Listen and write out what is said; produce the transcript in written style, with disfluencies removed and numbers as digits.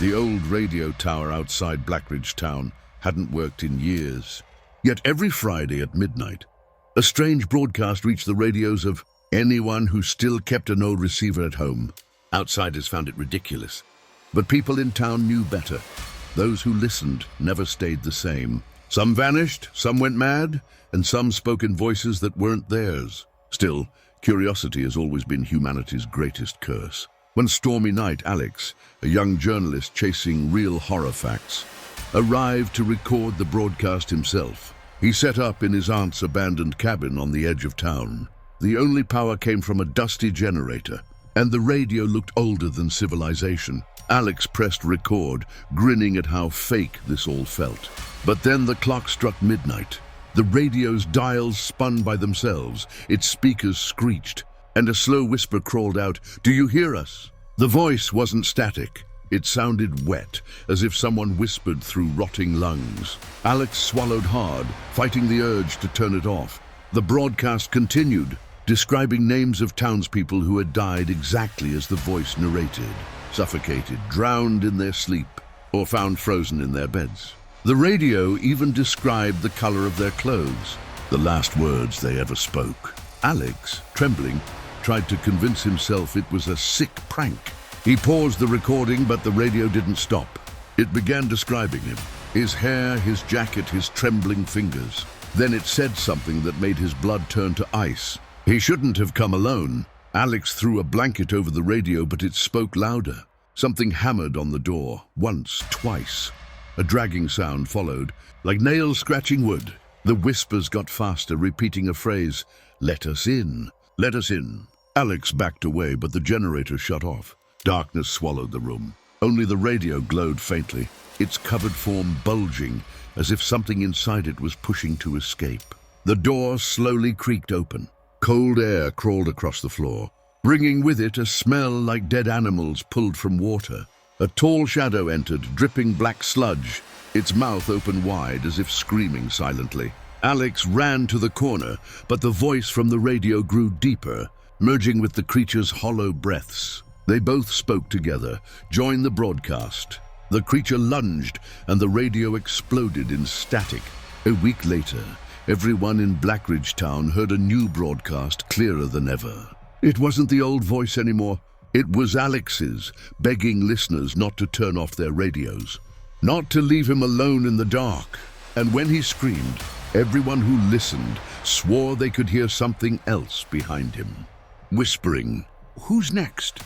The old radio tower outside Blackridge town hadn't worked in years. Yet every Friday at midnight, a strange broadcast reached the radios of anyone who still kept an old receiver at home. Outsiders found it ridiculous, but people in town knew better. Those who listened never stayed the same. Some vanished, some went mad, and some spoke in voices that weren't theirs. Still, curiosity has always been humanity's greatest curse. One stormy night, Alex, a young journalist chasing real horror facts, arrived to record the broadcast himself. He set up in his aunt's abandoned cabin on the edge of town. The only power came from a dusty generator, and the radio looked older than civilization. Alex pressed record, grinning at how fake this all felt. But then the clock struck midnight. The radio's dials spun by themselves, its speakers screeched, and a slow whisper crawled out, "Do you hear us?" The voice wasn't static. It sounded wet, as if someone whispered through rotting lungs. Alex swallowed hard, fighting the urge to turn it off. The broadcast continued, describing names of townspeople who had died exactly as the voice narrated, suffocated, drowned in their sleep, or found frozen in their beds. The radio even described the color of their clothes, the last words they ever spoke. Alex, trembling, tried to convince himself it was a sick prank. He paused the recording, but the radio didn't stop. It began describing him, his hair, his jacket, his trembling fingers. Then it said something that made his blood turn to ice. He shouldn't have come alone. Alex threw a blanket over the radio, but it spoke louder. Something hammered on the door, once, twice. A dragging sound followed, like nails scratching wood. The whispers got faster, repeating a phrase, "Let us in, let us in." Alex backed away, but the generator shut off. Darkness swallowed the room. Only the radio glowed faintly, its covered form bulging, as if something inside it was pushing to escape. The door slowly creaked open. Cold air crawled across the floor, bringing with it a smell like dead animals pulled from water. A tall shadow entered, dripping black sludge, its mouth open wide as if screaming silently. Alex ran to the corner, but the voice from the radio grew deeper, merging with the creature's hollow breaths. They both spoke together, joined the broadcast. The creature lunged, and the radio exploded in static. A week later, everyone in Blackridge town heard a new broadcast clearer than ever. It wasn't the old voice anymore. It was Alex's, begging listeners not to turn off their radios, not to leave him alone in the dark. And when he screamed, everyone who listened swore they could hear something else behind him, whispering, "Who's next?"